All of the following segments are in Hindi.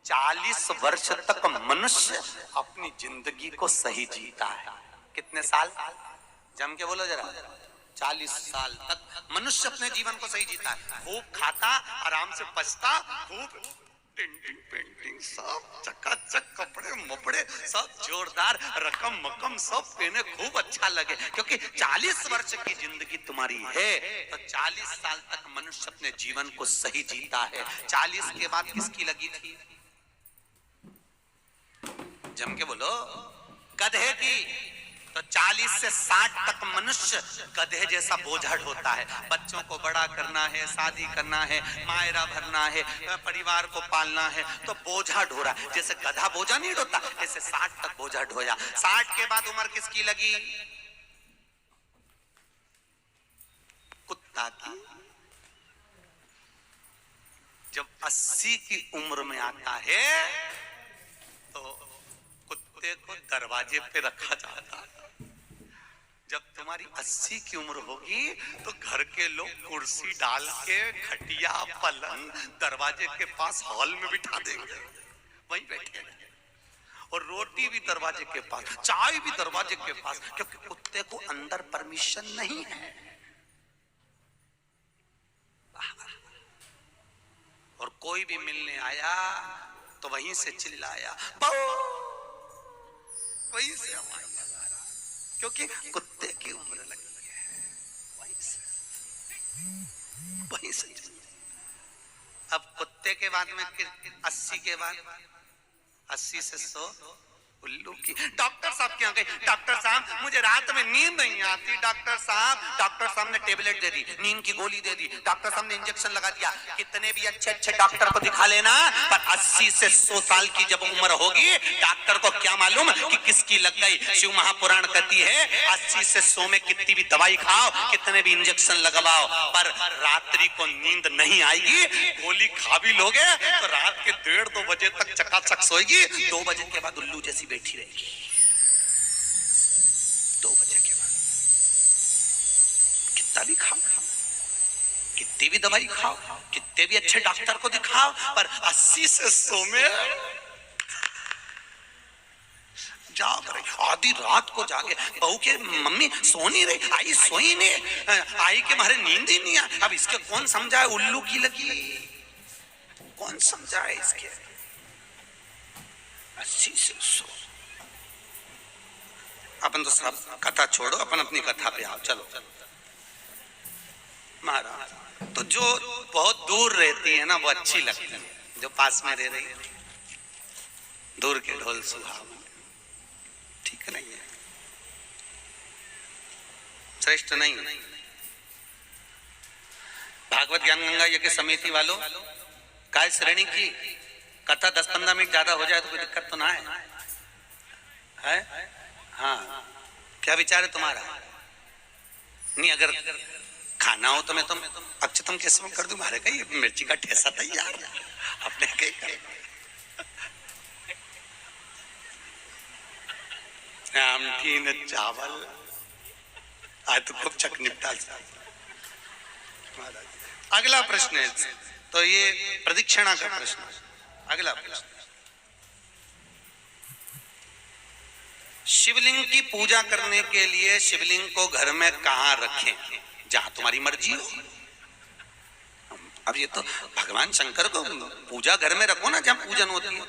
40 वर्ष तक मनुष्य अपनी जिंदगी को सही जीता है। कितने साल? जम के बोलो जरा। 40 साल तक मनुष्य अपने जीवन को सही जीता है। खूब खाता, आराम से पचता, खूब पेंटिंग पेंटिंग सब चकाचक, कपड़े मपड़े सब जोरदार, रकम मकम सब पहने, खूब अच्छा लगे। क्योंकि 40 वर्ष की जिंदगी तुम्हारी है तो 40 साल तक मनुष्य अपने जीवन को सही जीता है। 40 के बाद किसकी लगी थी? जम के बोलो। गधे की। तो 40 से 60 तक मनुष्य गधे जैसा बोझा ढोता है। बच्चों को बड़ा करना है, शादी करना है, मायरा भरना है, परिवार को पालना है, तो बोझा ढो रहा है। जैसे गधा बोझा नहीं ढोता, जैसे 60 तक बोझा ढोया। 60 के बाद उम्र किसकी लगी? कुत्ता की। जब 80 की उम्र में आता है तो कुत्ते को दरवाजे पे रखा जाता है। जब तुम्हारी 80 की उम्र होगी तो घर के लोग कुर्सी डाल के, खटिया पलंग दरवाजे के पास हॉल में बिठा देंगे, वहीं बैठे। और रोटी भी दरवाजे के पास, चाय भी दरवाजे के पास, क्योंकि कुत्ते को अंदर परमिशन नहीं है। और कोई भी मिलने आया तो वहीं से चिल्लाया, वहीं से आवाज लगा रहा, क्योंकि कुत्ते की उम्र लगी है। वहीं से अब कुत्ते के बाद में 80 के बाद 80 से 100 उल्लू की। डॉक्टर साहब क्या गए? डॉक्टर साहब मुझे रात में नींद नहीं आती। डॉक्टर साहब ने टेबलेट दे दी, नींद की गोली दे दी, डॉक्टर साहब ने इंजेक्शन लगा दिया। कितने भी अच्छे अच्छे डॉक्टर को दिखा लेना, पर 80 से 100 साल की जब उम्र होगी, डॉक्टर को क्या मालूम कि किसकी लग गई। शिव महापुराण कहती है 80 से 100 में कितनी भी दवाई खाओ, कितने भी इंजेक्शन लगवाओ, पर रात्रि को नींद नहीं आएगी। गोली खा भी लोगे तो रात के 1:30-2 बजे तक चकाचक सोएगी, 2 बजे के बाद उल्लू जैसी बैठी रहेगी। 2 बजे के बाद कितना भी खाओ, कितनी भी दवाई खाओ, कितने भी अच्छे डॉक्टर को दिखाओ, पर 80 से 100 में जाग रही। आधी रात को जागे, बहू के मम्मी सो नहीं रही, आई सोई नहीं, आई के मारे नींद ही नहीं आई। अब इसके कौन समझाए? उल्लू की लगी, कौन समझाए इसके? 80 से 100। अपन तो सब कथा छोड़ो, अपन अपनी कथा पे आओ। चलो महाराज, तो जो बहुत दूर रहती है ना वो अच्छी लगती है, जो पास में रह रही है दूर के ढोल सुहावन, ठीक नहीं है, श्रेष्ठ नहीं। भागवत ज्ञान गंगा यज्ञ समिति वालों, काय श्रेणी की कथा 10-15 मिनट ज्यादा हो जाए तो कोई दिक्कत तो ना है? हाँ, क्या विचार है तुम्हारा? नहीं, अगर खाना हो तो मैं तुम अक्षतम कैसे कर दूं? मारे कहीं मिर्ची का ठेसा तैयार, अपने कहीं चावल आज तो खूब चक निपटा। अगला प्रश्न है, तो ये प्रदक्षिणा का प्रश्न। अगला प्रश्न, शिवलिंग की पूजा करने के लिए शिवलिंग को घर में कहाँ रखें? जहां तुम्हारी मर्जी हो। अब ये तो भगवान शंकर को पूजा घर में रखो ना, जहां पूजन होती है,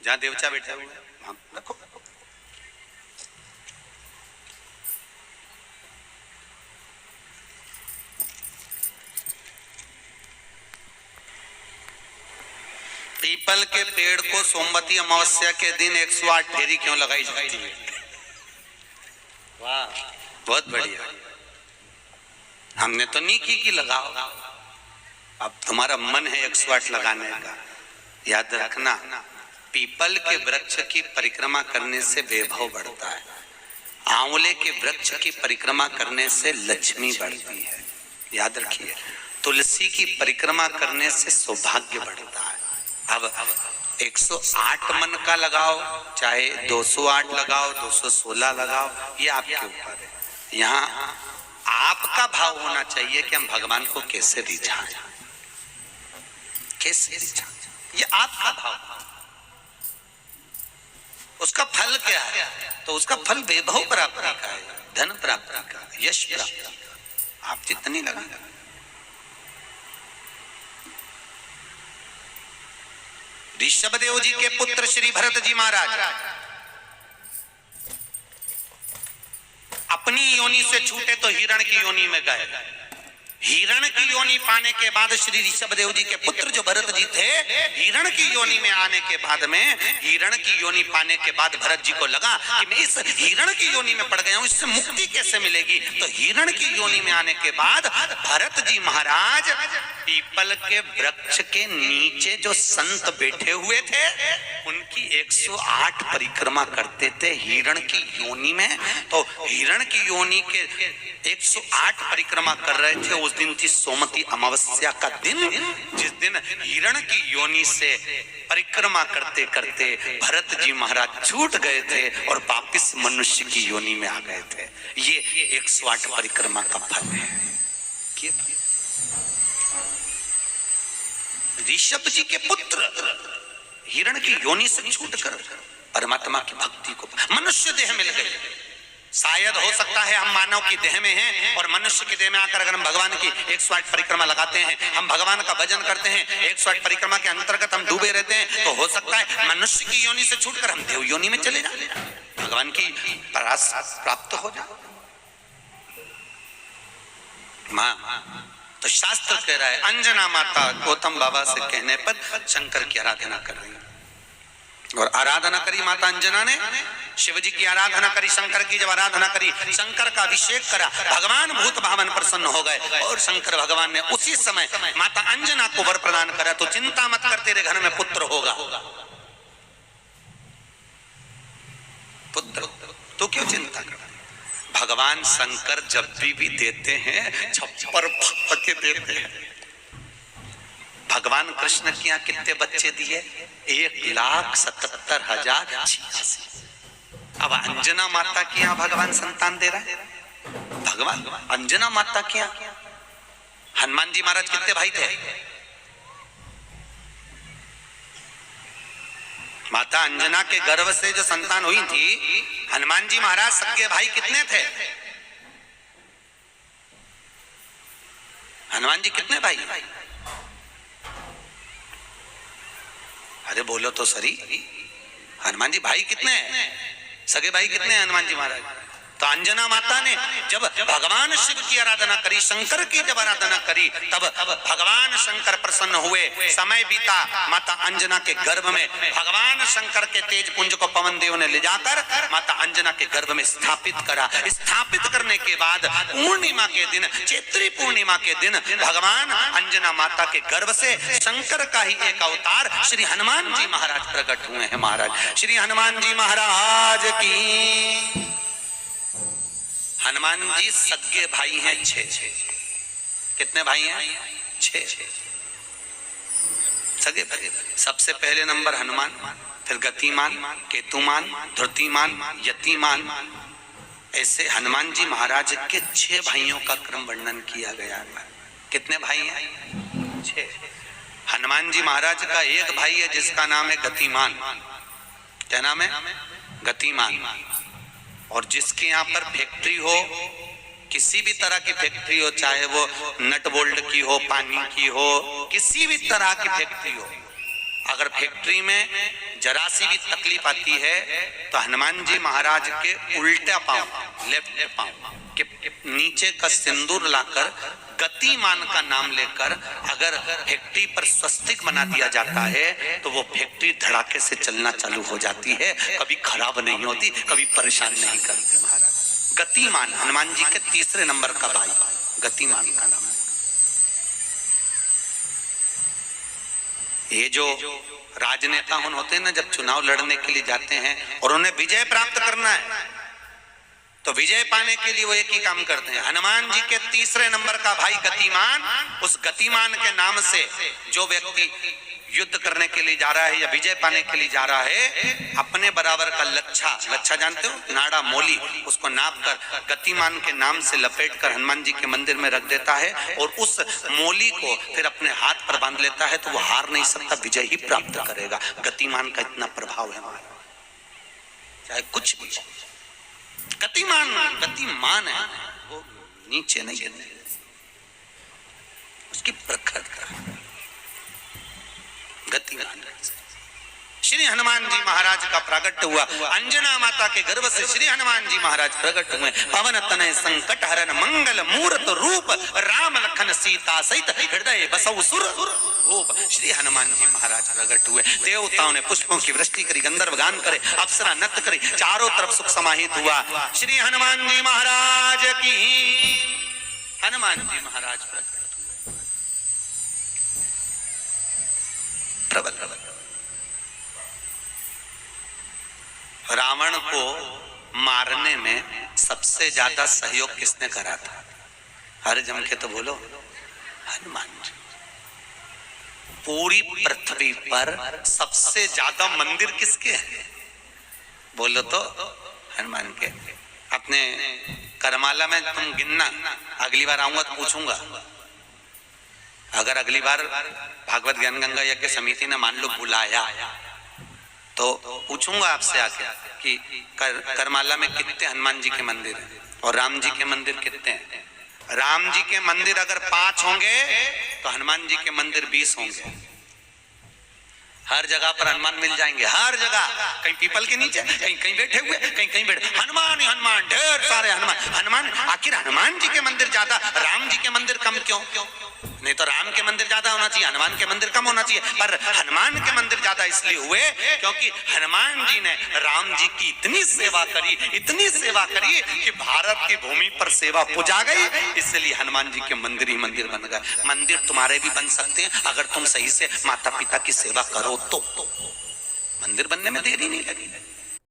जहां देवता बैठा हुआ है वहां रखो। पीपल के पेड़ को सोमवती अमावस्या के दिन 108 फेरी क्यों लगाई जाती है? वाह, बहुत बढ़िया। हमने तो नहीं की लगाओ, अब तुम्हारा मन है 108 लगाने का। याद रखना, पीपल के वृक्ष की परिक्रमा करने से वैभव बढ़ता है, आंवले के वृक्ष की परिक्रमा करने से लक्ष्मी बढ़ती है। याद रखिए, तुलसी की परिक्रमा करने से सौभाग्य बढ़ता है। अब 108 मन का लगाओ, चाहे 208 लगाओ, 216 लगाओ, ये आपके ऊपर है। यहाँ आपका भाव होना चाहिए कि हम भगवान को कैसे रिझाएं, कैसे इच्छा, ये आपका भाव। उसका फल क्या है? तो उसका फल वैभव प्राप्ति का है, धन प्राप्ति का, यश प्राप्ति का। आप जितनी लगा, ऋषभदेव जी के पुत्र श्री भरत जी महाराज अपनी योनि से छूटे तो हिरण की योनि में गए। हिरण की योनि पाने के बाद श्री ऋषभदेव जी के पुत्र जो भरत जी थे, हिरण की योनि में आने के बाद में, हिरण की योनि पाने के बाद भरत जी को लगा कि मैं इस हिरण की योनि में पड़ गया हूं, इससे मुक्ति कैसे मिलेगी? तो हिरण की योनि में आने के बाद भरत जी महाराज पीपल के वृक्ष के नीचे जो संत बैठे हुए थे उनकी 108 परिक्रमा करते थे हिरण की योनि में। तो हिरण की योनि के 108 परिक्रमा कर रहे थे। उस दिन थी सोमती अमावस्या का दिन, जिस दिन हिरण की योनि से परिक्रमा करते करते भरत जी महाराज छूट गए थे और वापिस मनुष्य की योनि में आ गए थे। ये 108 परिक्रमा का फल है। ऋषभ जी के पुत्र हिरण की योनि से छूटकर परमात्मा की भक्ति को मनुष्य देह मिल गई। शायद हो सकता है हम मानव की देह में हैं और मनुष्य की देह में आकर अगर हम भगवान की 108 परिक्रमा लगाते हैं, हम भगवान का भजन करते हैं, 108 परिक्रमा के अंतर्गत हम डूबे रहते हैं, तो हो सकता है मनुष्य की योनि से छूटकर हम देव योनि में चले जाए, भगवान की परास प्राप्त हो जाए। माँ तो शास्त्र कह रहा है, अंजना माता गौतम बाबा से कहने पर शंकर की आराधना कर रही है। और आराधना करी माता अंजना ने, शिव जी की आराधना करी, शंकर की जब आराधना करी, शंकर का अभिषेक करा, भगवान भूत भावन प्रसन्न हो गए और शंकर भगवान ने उसी समय माता अंजना को वर प्रदान करा, तो चिंता मत कर, तेरे घर में पुत्र होगा। पुत्र, तो क्यों चिंता कर? भगवान शंकर जब भी देते हैं छप्पर फाड़ के देते हैं। भगवान कृष्ण के यहाँ कितने बच्चे दिए? 1,77,086। अब अंजना माता के यहाँ भगवान संतान दे रहा है। भगवान अंजना माता के यहाँ हनुमान जी महाराज कितने भाई थे? माता अंजना के गर्भ से जो संतान हुई थी, हनुमान जी महाराज सगे भाई कितने थे? हनुमान जी कितने भाई? अरे बोलो तो सही, हनुमान जी भाई कितने हैं? सगे भाई कितने हैं हनुमान जी महाराज? तो अंजना माता ने जब भगवान शिव की आराधना करी, शंकर की जब आराधना करी, तब भगवान शंकर प्रसन्न हुए। समय बीता, माता अंजना के गर्भ में भगवान शंकर के तेज पुंज को पवन देव ने ले जाकर माता अंजना के गर्भ में स्थापित करा। स्थापित करने के बाद पूर्णिमा के दिन, चैत्री पूर्णिमा के दिन, भगवान अंजना माता के गर्भ से शंकर का ही एक अवतार श्री हनुमान जी महाराज प्रकट हुए हैं। महाराज श्री हनुमान जी महाराज की। हनुमान जी सगे भाई हैं 6। कितने भाई हैं? 6 सगे भाई। सबसे पहले नंबर हनुमान, फिर गतिमान, केतुमान, धृतिमान, यतिमान। ऐसे हनुमान जी महाराज के 6 भाइयों का क्रम वर्णन किया गया है। कितने भाई हैं? 6। हनुमान जी महाराज का एक भाई है जिसका नाम है गतिमान। क्या नाम है? गतिमान। और जिसके यहाँ पर फैक्ट्री हो, किसी भी तरह की फैक्ट्री हो, चाहे वो नट बोल्ट की हो, पानी की हो, किसी भी तरह की फैक्ट्री हो, अगर फैक्ट्री में जरा सी भी तकलीफ आती है तो हनुमान जी महाराज के उल्टा पांव, लेफ्ट पांव के नीचे का सिंदूर लाकर गतिमान का नाम लेकर अगर फैक्ट्री पर स्वस्तिक बना दिया जाता है तो वो फैक्ट्री धड़ाके से चलना चालू हो जाती है, कभी खराब नहीं होती, कभी परेशान नहीं करती। महाराज गतिमान हनुमान जी के 3 नंबर का भाई, गतिमान का नाम है। ये जो राजनेता होते हैं ना, जब चुनाव लड़ने के लिए जाते हैं और उन्हें विजय प्राप्त करना है तो विजय पाने के लिए वो एक ही काम करते हैं। हनुमान जी के 3 नंबर का भाई गतिमान, उस गतिमान के नाम से जो व्यक्ति युद्ध करने के लिए जा रहा है या विजय पाने के लिए जा रहा है, अपने बराबर का लच्छा जानते हो, नाड़ा मोली, उसको नाप कर गतिमान के नाम से लपेट कर हनुमान जी के मंदिर में रख देता है और उस मोली को फिर अपने हाथ पर बांध लेता है, तो वो हार नहीं सकता, विजय ही प्राप्त करेगा। गतिमान का इतना प्रभाव है हमारा, चाहे कुछ भी। गतिमान है, वो नीचे नहीं गिरने, उसकी प्रखरता गतिमान। श्री हनुमान जी महाराज का प्रागट्य हुआ, अंजना माता के गर्भ से श्री हनुमान जी महाराज प्रकट हुए। पवन तनय संकट हरन मंगल मूर्त रूप, राम लखन सीता सहित हृदय बसौ सुर भूप। श्री हनुमान जी महाराज प्रकट हुए, देवताओं ने पुष्पों की वृष्टि करी, गंधर्व गान करे, अप्सरा नृत्य करी, चारों तरफ सुख समाहित हुआ। श्री हनुमान जी महाराज की, हनुमान जी महाराज प्रकट हुए, प्रबल। रावण को मारने में सबसे ज्यादा सहयोग किसने करा था? हर जम के तो बोलो, हनुमान जी। पूरी पृथ्वी पर सबसे ज्यादा मंदिर किसके हैं? बोलो तो हनुमान के। अपने करमाला में तुम गिनना, अगली बार आऊंगा तो पूछूंगा। अगर अगली बार भागवत ज्ञान गंगा यज्ञ समिति ने मान लो बुलाया तो पूछूंगा आपसे आके कि करमाला में कितने हनुमान जी के मंदिर हैं और राम जी के मंदिर कितने हैं? राम जी के मंदिर अगर 5 होंगे तो हनुमान जी के मंदिर 20 होंगे। हर जगह पर हनुमान मिल जाएंगे, हर जगह, कहीं पीपल के नीचे, कहीं कहीं बैठे हुए, कहीं कहीं बैठे, हनुमान ही हनुमान, ढेर सारे हनुमान। आखिर हनुमान जी के मंदिर ज्यादा, राम जी के मंदिर कम क्यों? नहीं तो राम के मंदिर ज्यादा होना चाहिए, हनुमान के मंदिर कम होना चाहिए, पर हनुमान के मंदिर ज्यादा इसलिए हुए क्योंकि हनुमान जी ने राम जी की इतनी सेवा करी कि भारत की भूमि पर सेवा पुजा गई, इसलिए हनुमान जी के मंदिर ही मंदिर बन गए। मंदिर तुम्हारे भी बन सकते हैं अगर तुम सही से माता पिता की सेवा करो तो। मंदिर बनने में देरी नहीं लगी।